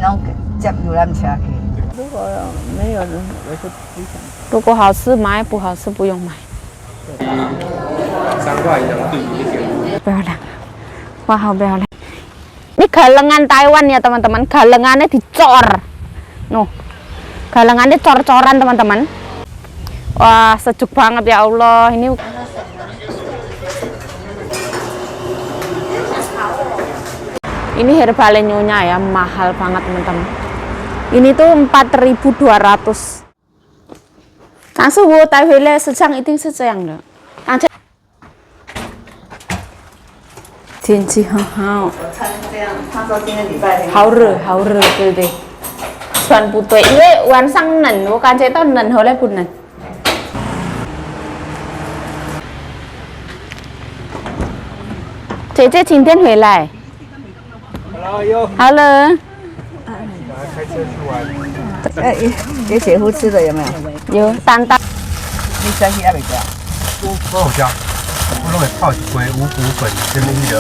拢接游览车去。如果没有人，我就不想。如果好吃买，不好吃不用买。3块1对1点。漂亮，wow漂亮. Ini galengan Taiwan ya teman-teman. Galengannya dicor. Nuh, galengannya cor-coran teman-teman. Wah sejuk banget ya Allah. Ini herbal nyonya ya, mahal banget teman-teman. Ini tuh 4.200. 但是我带回来市场一定是这样的。天气很好。我穿这样，他说今天礼拜天。好热，好热，对不对？穿不对，因为晚上冷，我感觉到冷，后来不冷。姐姐今天回来。Hello。开车去玩。给姐夫吃的有没有？有，丹丹。你生气还没掉？我有加，我拢会泡一杯五谷粉，这边那个。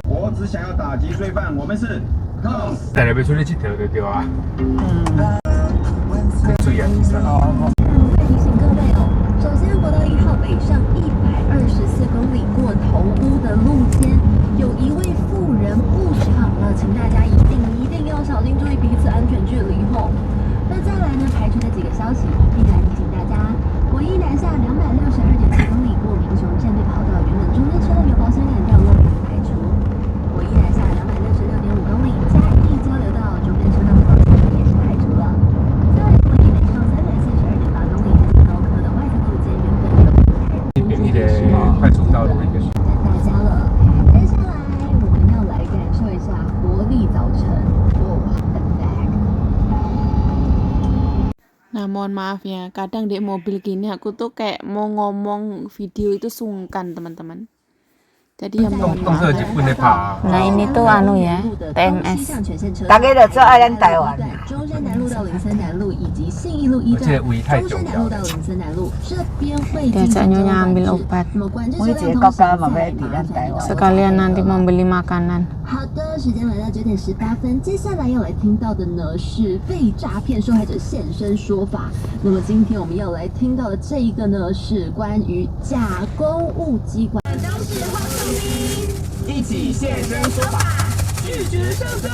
我只想要打击罪犯，我们是 COS。带来要出去佚佗就对啊。注意啊，医生。提醒各位哦，首先国道1号北上124公里过头屋的路肩，有一位妇人误闯了，请大家一定要小心，注意彼此安全距离吼。那再来呢，排除的几个消息，一起来提醒大家：国一南下262.7公里过民雄站对跑道，原本中间车道有保险点掉落已排除；国一南下266.5公里嘉义交流道中间车道的保险点也是排除了。再来国一北上342.8公里高科的外侧路肩原本有排除。便利的快速道路一个。大家了，接下来我们要来感受一下活力早晨。Nah mohon maaf ya, kadang di mobil gini aku tuh kayak mau ngomong video itu sungkan teman-teman. Jadi ya mohon maaf. Nah ini tuh anu ya, TMS. 大家就最爱咱台湾。中山南路到林森南路以及信义路一段，中山南路到林森南路这边会进行 Diajaknya ambil obat. 那么管制车 每一个国家嘛要伫咱台湾。Sekalian nanti membeli makanan. 好的，时间来到9:18，接下来要来听到的呢是被诈骗受害者现身说法。那么今天我们要来听到的这一个呢是关于假公务机关。一起现身说法，拒绝上阵。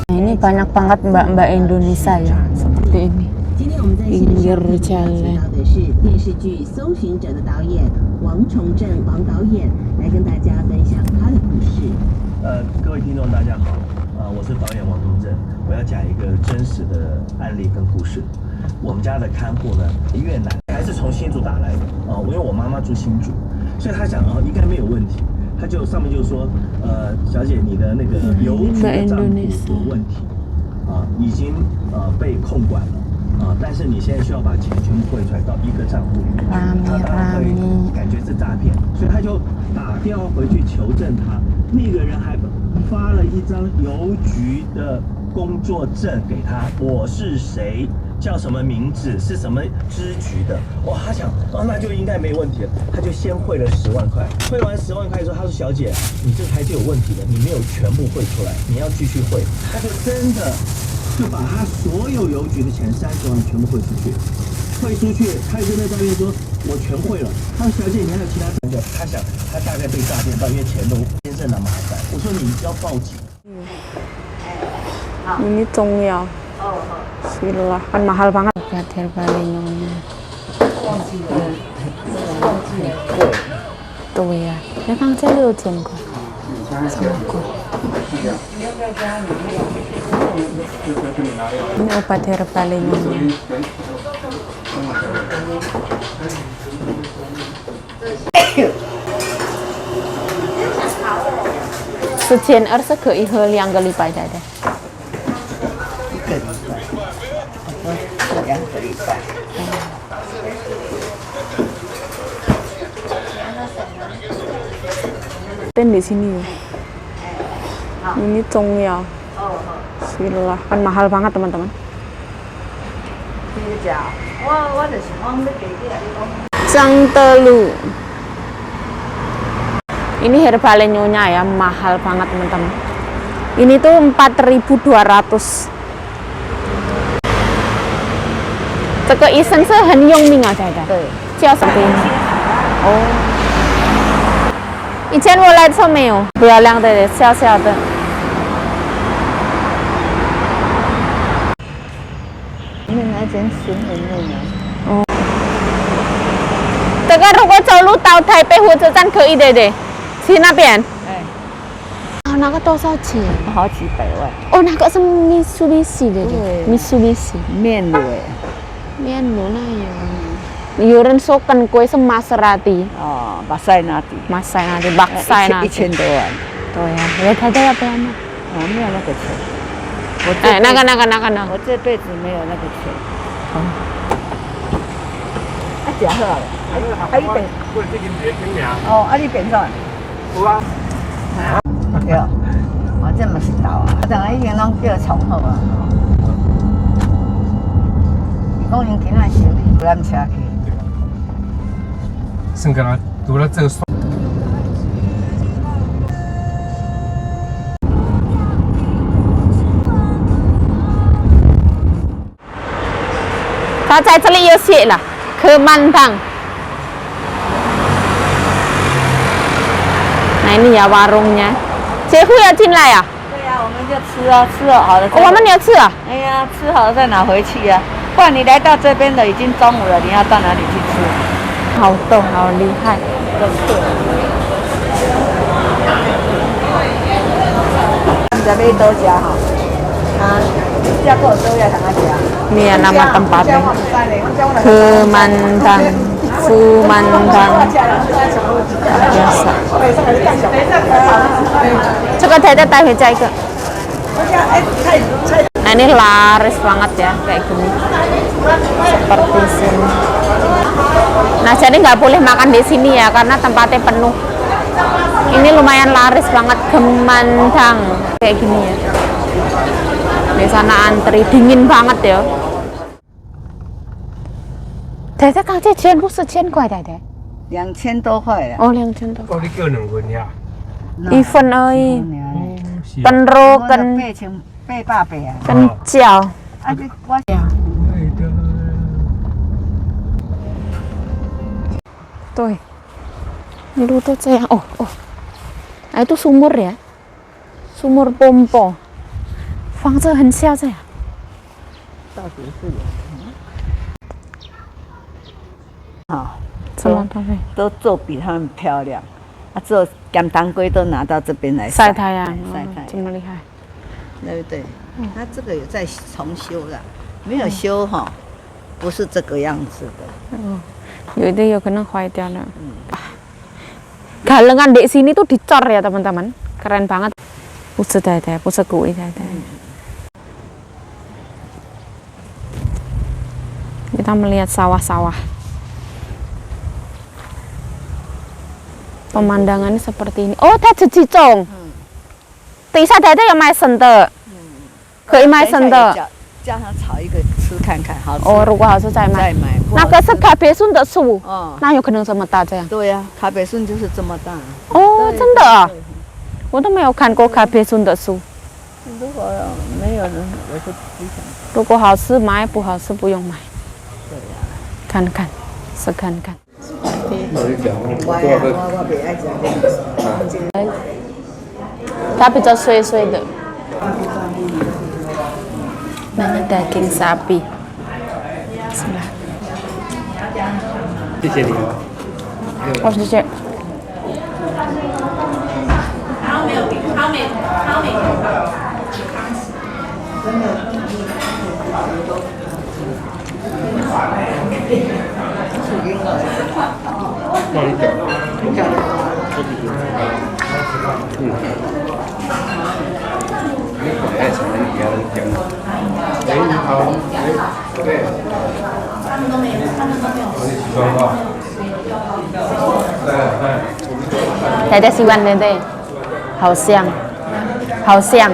Ini banyak banget mbak-mbak Indonesia ya, seperti ini. 今天我们在线上请到的是电视剧《搜寻者》的导演王崇正王导演，来跟大家分享他的故事。各位听众大家好，我是导演王崇正，我要讲一个真实的案例跟故事。我们家的看护呢，越南还是从新竹打来的因为我妈妈住新竹，所以她想应该没有问题。 他就上面就说，小姐，你的那个邮局的账户有问题，已经被控管了，但是你现在需要把钱全部汇出来到一个账户里面，他当然会感觉是诈骗，所以他就打电话回去求证他，那个人还发了一张邮局的工作证给他，我是谁？ 叫什么名字？是什么支局的？哇，他想，那就应该没问题了。他就先汇了10万块，汇完10万块之后，他说：“小姐，你这台是有问题的，你没有全部汇出来，你要继续汇。”他就真的就把他所有邮局的钱30万全部汇出去，汇出去，他就跟那照片说：“我全汇了。”他说：“小姐，你还有其他朋友？”他想，他大概被诈骗到，因为钱都先生的麻烦。我说你要报警。Ini congya. Bismillah, kan mahal banget buat herbal nyonya. Tuh ya, ya kan saya 6000 kok. Sama kok. Ini obat herbal nyonya. 1000 ke ihel yang gelipay dada. 2个礼拜。Ten di sini ya. Ini congya. Bismillah, kan mahal banget teman-teman. Kacang telu. Ini herbalenyonya ya, mahal banget teman-teman. Ini tuh 4.200.这个医生是很有名啊，仔仔。对，叫什么？哦。以前我来的时候没有，漂亮的，小小的。因为那间水很嫩啊。这个如果走路到台北火车站可以的，去那边。哎，哦，那个多少钱？好几百万。哦，那个是米苏比西的，对米苏比西。面乳哎。面乳那有。有人说跟贵是玛莎拉蒂。哦，马赛那底。玛莎拉蒂，巴塞那。1000多万。对呀，我太太要不要买？没有那个钱。哎，那个。我这辈子没有那个钱。假好了。一边。我这间店名。哦，你变啥？有啊。对，这嘛是豆啊，但係已經攏叫重好啊。伊講因今仔修理，不咱車去。剩个啦，除了这个。他在这里有写了，科曼堂。Nah ini ya warungnya. Cehu ya进来啊？对呀，我们就吃啊，吃了好了。我们也吃啊？哎呀，吃好了再拿回去啊。不然你来到这边的已经中午了，你要到哪里去吃？好逗，好厉害。你在买多家哈？这个都要怎么吃？ Ini ya nama tempatnya. Kemantang, Fumantang. Biasa. 这个太太带回家一个。Nah ini laris banget ya kayak gini. Seperti sini. Nah jadi nggak boleh makan di sini ya karena tempatnya penuh. Ini lumayan laris banget Kemantang kayak gini ya. Di sana antri dingin banget ya. 太太刚才钱不是1000块，太太。2000多块了。哦，2000多。哦，你叫2份呀一份而已。是啊。跟肉跟800倍啊。跟饺。啊，你我。对，一路都这样。哦哦，啊itu sumur ya, sumur pompa， 房子很小这样。到底是有。好，什么东西？都做比他们漂亮，啊，做甘当归都拿到这边来晒太阳，晒太阳，这么厉害，对不对？它这个有在重修的，没有修哈，不是这个样子的。有的有可能坏掉了。Galengan di sini tuh dicor ya teman-teman, keren banget. Pusat teh, pusat kue teh. Kita melihat sawah-sawah. Pemandangannya seperti ini. Oh, teh cicong. Tisa teh yang mai sente. 可以卖生的。叫他炒一个吃看看，好吃。哦，如果好吃再买。那个是咖啡树的树，那有可能这么大这样。对呀，咖啡树就是这么大。哦，真的啊，我都没有看过咖啡树的树。如果没有人，我就不想。如果好吃买，不好吃不用买。对呀，看看，试看看。它比较碎碎的。Ini daging sapi. Bismillah. 谢谢你哦。哦，谢谢。Đây đây, Siwan đây đây, hào xiang, hào xiang.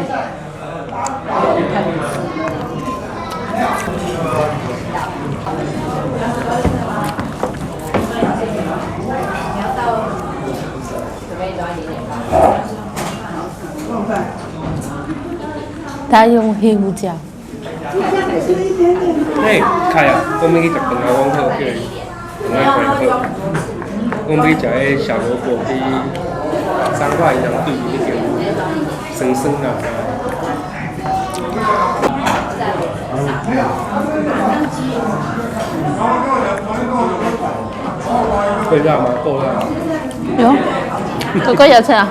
他用黑胡椒。嘿，开啊！我们去食饭啊，我好叫伊，我爱关好。我们去食迄小萝卜，去彰化银行对面那间，生生啊。会辣吗？够辣。有，哥哥有吃啊？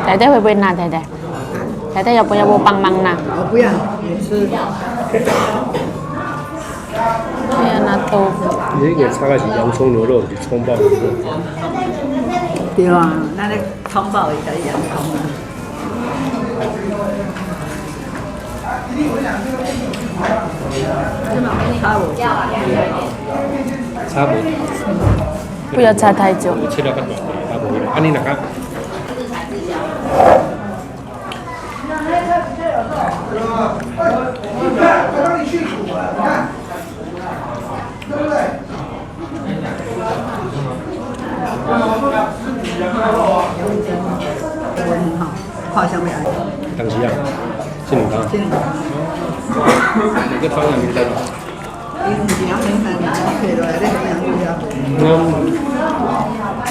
太太会不会拿太太？太太要不要我帮忙拿？我不要，你吃。不要拿豆腐。你那个炒的是洋葱牛肉，是葱爆牛肉。对啊，那个葱爆伊就是洋葱啊。差不多。不要插太久。切了较大块，差不多。啊，你哪个？泡香味。当时啊，杏仁汤。哪个方向名单？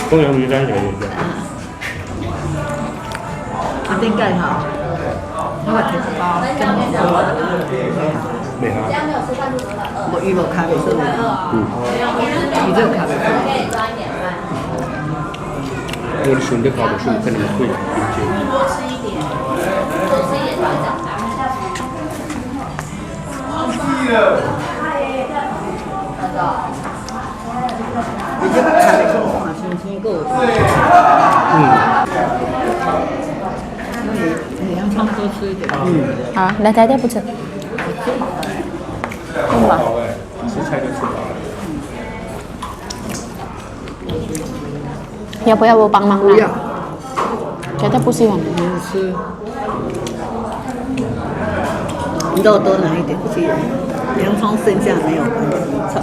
东阳名单有一个。啊，顶盖哈，我摕一包，没哈。无伊无咖啡色的，伊只有咖啡色。我的选择咖啡色可能贵一点。你这个咖啡色看清清够。洋葱多吃一点。好，来太太不吃。用吧。吃菜就吃饱了。要不要我帮忙拿？太太不喜欢。你吃。肉多拿一点去，洋葱剩下没有关系，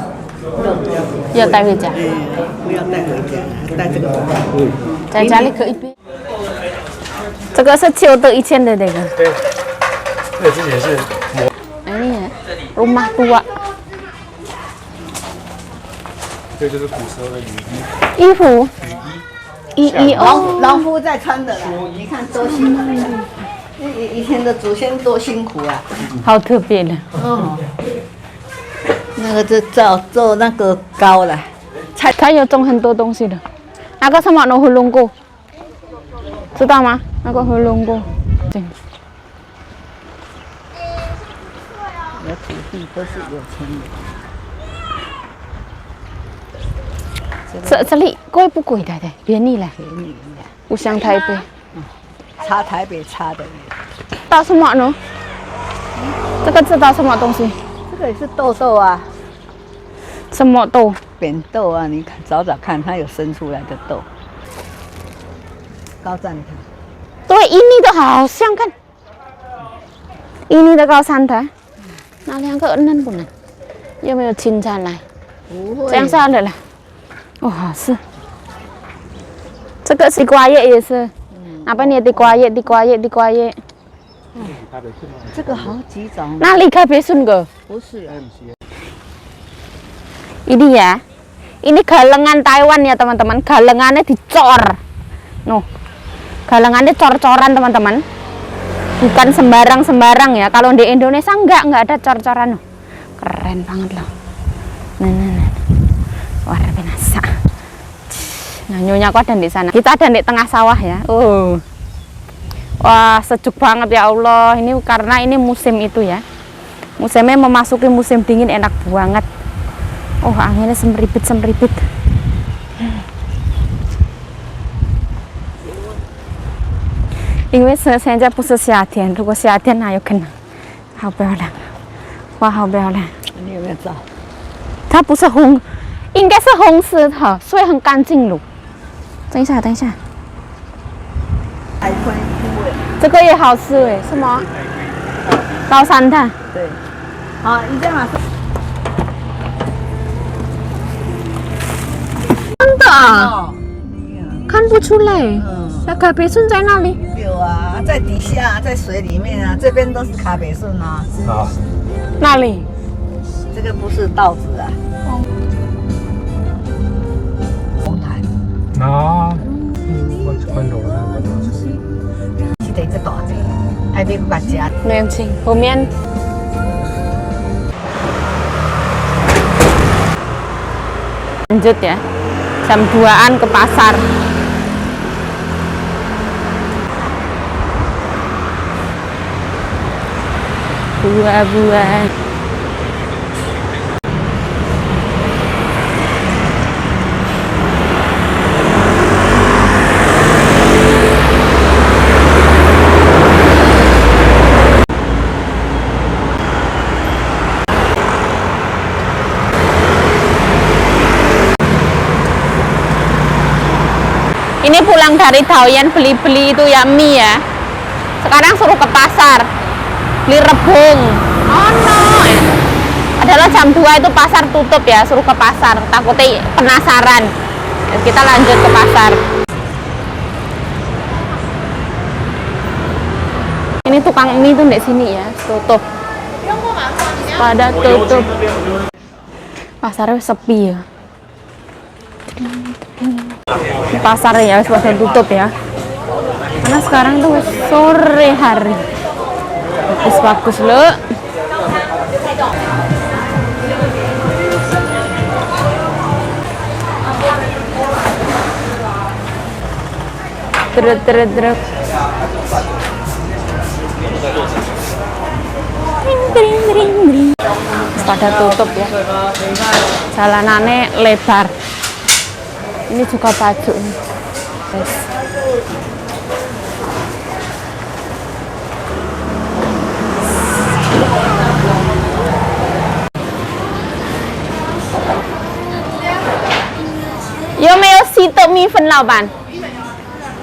肉不要。要带回家。不要带回家，带这个走。在家里可以备。这个是旧的以前的那个。对，那之前是磨。哎，rumah tua。这就是古时候的雨衣。衣服。雨衣哦。农夫在穿的啦，你看多辛苦。以前的祖先多辛苦啊。好特别的。那个就做那个糕了。它有种很多东西的。那个什么no hulungku，知道吗？那个hulungku。对。有土地都是有钱人。这里贵不贵的？便宜了。便宜的。不像台北。差台北差的。到什么呢？这个知道什么东西？这个也是豆豆啊。什么豆？扁豆啊，你看找找看，它有生出来的豆。高赞塔。对，印尼的好像看。印尼的高山塔，那两个嫩不嫩？有没有青下来？不会。这样下来了。哇，是。这个西瓜叶也是。apa nih地瓜叶？这个好几种。哪里咖啡sun ke？不是。Ini ya, ini galengan Taiwan ya teman-teman. Galengannya dicor, noh, galengannya cor-coran teman-teman. Bukan sembarang-sembarang ya. Kalau di Indonesia nggak ada cor-coran. Noh. Keren banget loh. Nah. Luar biasa. Nah, nyonya kok ada di sana. Kita ada di tengah sawah ya. Wah, sejuk banget ya Allah. Ini karena ini musim itu ya. Musimnya memasuki musim dingin, enak banget. Oh, anginnya semribit.因为现在不是夏天，如果夏天哪有可能？好漂亮，哇，好漂亮！你有没有照？它不是红，应该是红石头，所以很干净了。等一下。海龟。这个也好吃哎，什么？高山炭。对，好，你这样啊。真的啊？哦，看不出来。嗯，那咖啡树在哪里？有啊，在底下，在水里面啊，这边都是咖啡树啊。啊，哪里？这个不是稻子啊。红毯，啊，我看到了，我到处。是得这大只，还别个加。年轻，后面。Lanjut ya, jam 2-an ke pasar. Buah-buah. Ini pulang dari Taoyuan beli-beli itu ya mie ya. Sekarang suruh ke pasar beli rebung. Oh no. Adalah jam 2 itu pasar tutup ya, suruh ke pasar. Takutnya penasaran. Kita lanjut ke pasar. Ini tukang mie tuh di sini ya, tutup. Pada tutup. Pasarnya sepi ya. Pasar ya sudah tutup ya, karena sekarang tuh sore hari. Bagus lo. Terus pada tutup ya, jalanannya lebar. Ini juga baju nih. Yes. Yo meo sito mi fen laoban.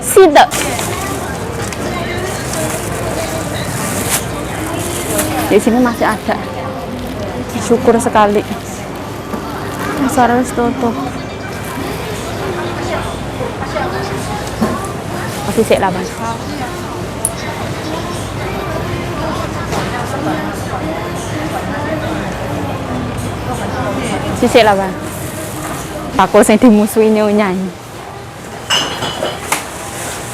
Sito. Di sini masih ada. Syukur sekali. Pasar harus tutup. Sisik lah bang. Sisik lah bang. Aku yang dimusuhi nyonya ini.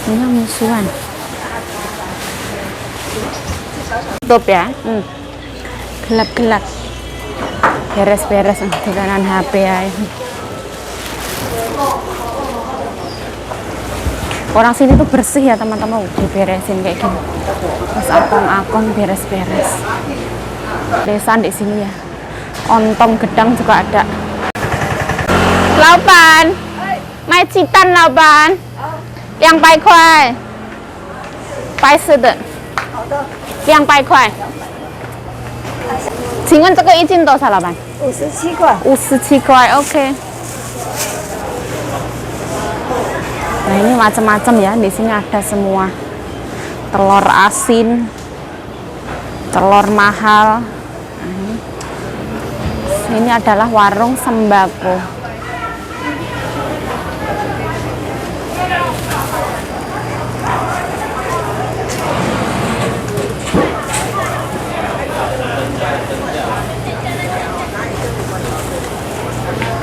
Ini musuhan. Tutup ya. Gelap-gelap. Beres-beres dengan HP ya. Orang sini tuh bersih ya teman-teman, diberesin kayak gini. Terus akong-akong beres-beres. Desa di sini ya. Ontong gedang juga ada. Laoban, mai citan laoban. Yang pai kuai. Pai sede. Yang pai kuai. 请问这个一斤多少老板？57块。57块 ，OK。 Nah ini macam-macam ya, di sini ada semua. Telur asin, telur mahal. Nah, ini adalah warung sembako.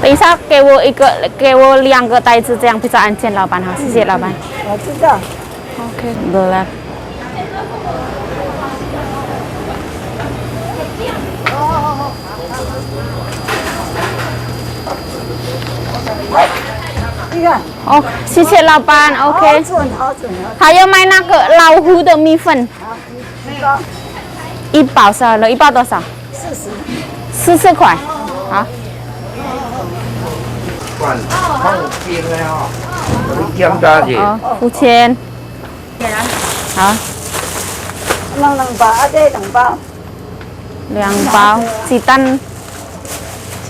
Bisa给我2个袋子，这样比较安全，老板好，谢谢老板。我知道。OK， gelap。哦，谢谢老板。OK。好准。还要卖那个老虎的米粉。一包是了，一包多少？40块。好。 付钱。好。2包，这2包。2包，鸡蛋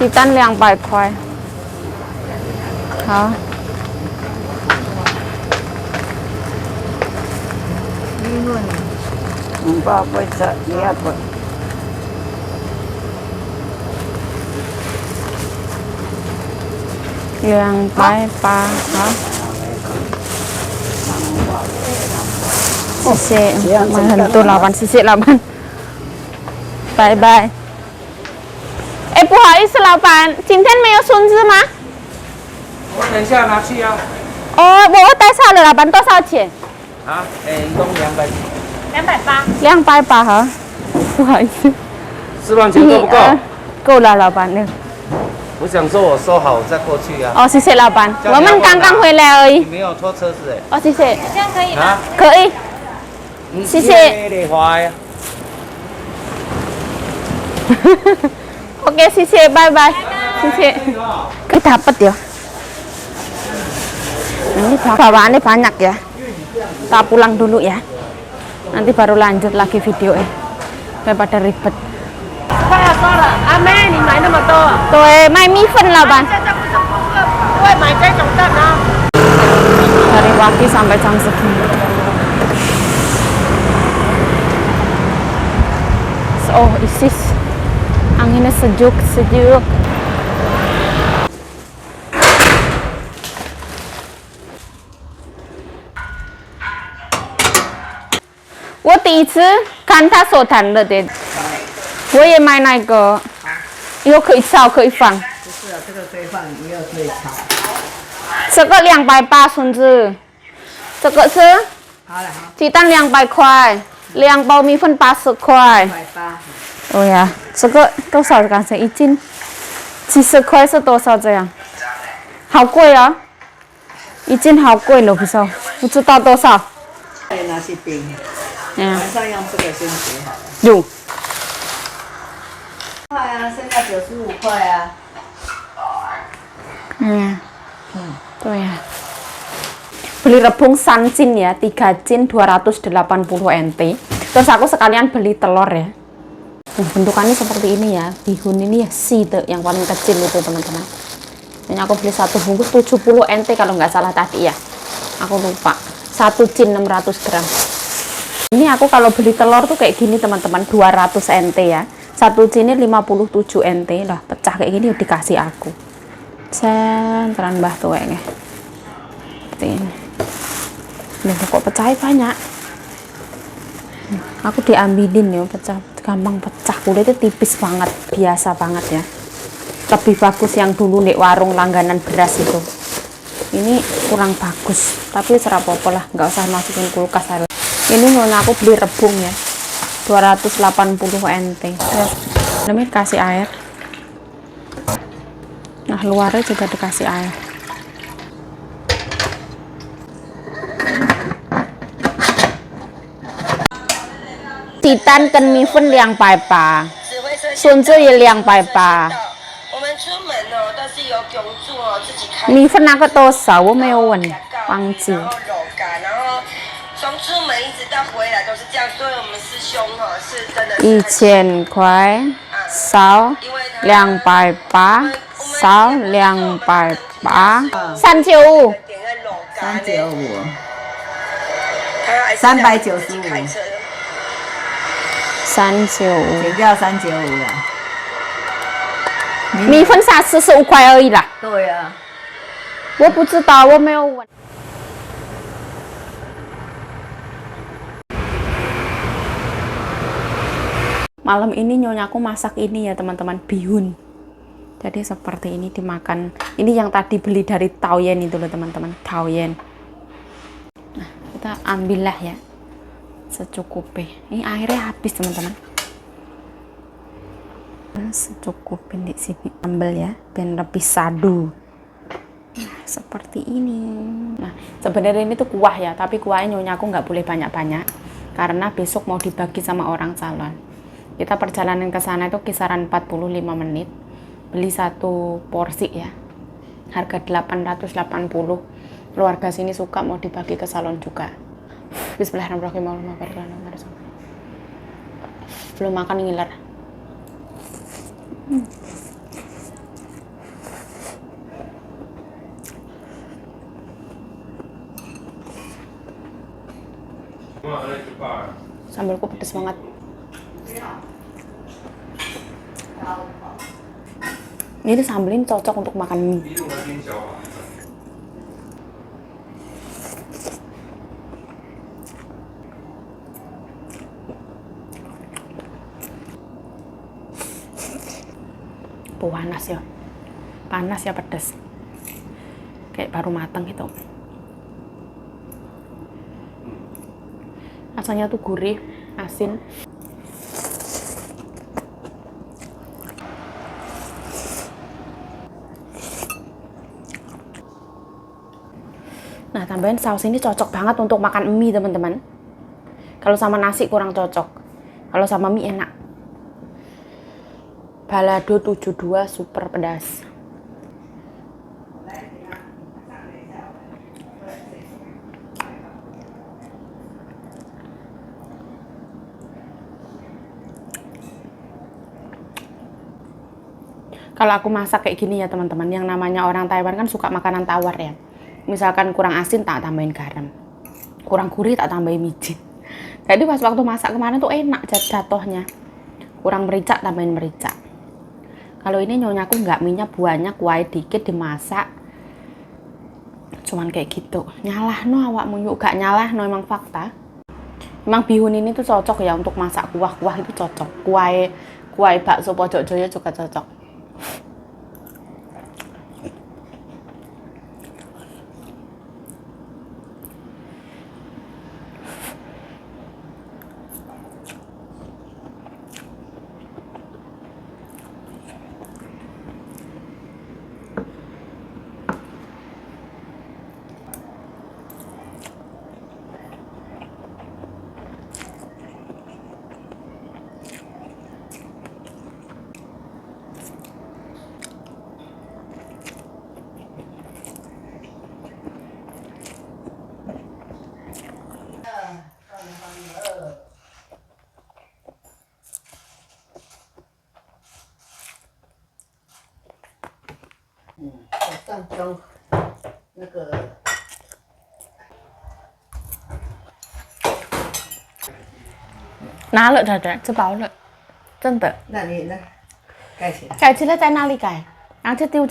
200块。好。份480200。200好。谢谢，买很多老板，谢谢老板，拜拜。哎，不好意思，老板，今天没有孙子吗？我等一下拿去啊。哦，我带上了，老板多少钱？啊，一共280哈，不好意思。4万钱够不够？够了，老板。我想说我收好再过去啊。哦，谢谢老板，我们刚刚回来而已。没有拖车子哎。哦，谢谢。这样可以吗？啊，可以。谢谢。你花呀。Oke, sisi, bye bye. Sisi. Kita dapat ya. Ini bawaannya banyak ya. Kita pulang dulu ya. Nanti baru lanjut lagi videonya. Daripada ribet. Tuh, mai mi phân lah ban. Dari pagi sampai jam segini. Oh, isis. Anginnya sejuk. 我第一次看他手弹的的，我也买那个，以后可以炒可以放。不是啊，这个可以放，也有可以炒。这个280孙子，这个是好了，好。鸡蛋200块，2包米粉80块。180。哦呀，这个多少刚才一斤？70块是多少这样？好贵啊！一斤好贵了，不知道多少。可以拿去冰。嗯。晚上用这个先煮好了。有。块啊，现在95块啊。Tuh ya. Beli rebung sancin ya, 3 cin 280 NT. Terus aku sekalian beli telur ya. Bentukannya seperti ini ya. Bihun ini ya side yang paling kecil itu teman-teman. Ini aku beli 1 bungkus 70 NT kalau nggak salah tadi ya. Aku lupa. 1 cin 600 gram. Ini aku kalau beli telur tuh kayak gini teman-teman, 200 NT ya. 1 cinnya 57 NT lah. Pecah kayak gini dikasih aku. Teran mbah tuh kayaknya. Seperti ini. Loh, kok pecahnya banyak. Aku diambilin ya, pecah, gampang pecah, kulitnya tipis banget, biasa banget ya. Lebih bagus yang dulu di warung langganan beras itu. Ini kurang bagus, tapi serapopo lah, nggak usah masukin kulkas. Ini nyonya aku beli rebung ya, 280 NT. Ini kasih air. Nah, luarnya juga dikasih air.鸡蛋跟米粉280，孙子也280。米粉那个多少？我没有问，忘记。从出门一直到回来都是这样，所以我们师兄是真的。1000块，少280，少280，395。395。395，减掉395啊。米粉才45块而已啦。对啊。我不知道，我没有问。Malam ini nyonyaku masak ini ya teman-teman, bihun. Jadi seperti ini dimakan. Ini yang tadi beli dari Taoyen itu loh teman-teman, Taoyen. Nah, kita ambillah ya. Secukupnya. Ini airnya habis teman-teman. Secukupin di sini, ambil ya, biar lebih sadu. Nah, seperti ini. Nah, sebenarnya ini tuh kuah ya, tapi kuahnya nyonya aku nggak boleh banyak-banyak karena besok mau dibagi sama orang calon. Kita perjalanan ke sana itu kisaran 45 menit. Beli 1 porsi ya. Harga 880. Keluarga sini suka mau dibagi ke salon juga. Bismillahirrahmanirrahim. Belum makan ngiler. Sambalku pedes banget. Ini sambal ini cocok untuk makan mie. Panas ya pedes. Kayak baru matang gitu. Rasanya tuh gurih, asin. Nah, tambahin saus ini cocok banget untuk makan mie, teman-teman. Kalau sama nasi kurang cocok. Kalau sama mie enak. Balado 72 super pedas. Kalau aku masak kayak gini ya teman-teman, yang namanya orang Taiwan kan suka makanan tawar ya. Misalkan kurang asin tak tambahin garam, kurang gurih tak tambahin micin. Jadi pas waktu masak kemarin tuh enak jatuhnya. Kurang merica tambahin merica. Kalau ini nyonyaku nggak, minyak banyak, kuahnya dikit dimasak. Cuman kayak gitu. Nyalah no awakmu yuk, gak nyalah no, emang fakta. Emang bihun ini tuh cocok ya untuk masak kuah-kuah, itu cocok. Kuah bakso pojok joyo juga cocok.上装那个拿了这吃饱了，真的。那你呢？盖起来。盖起来在哪里盖？然后就丢在。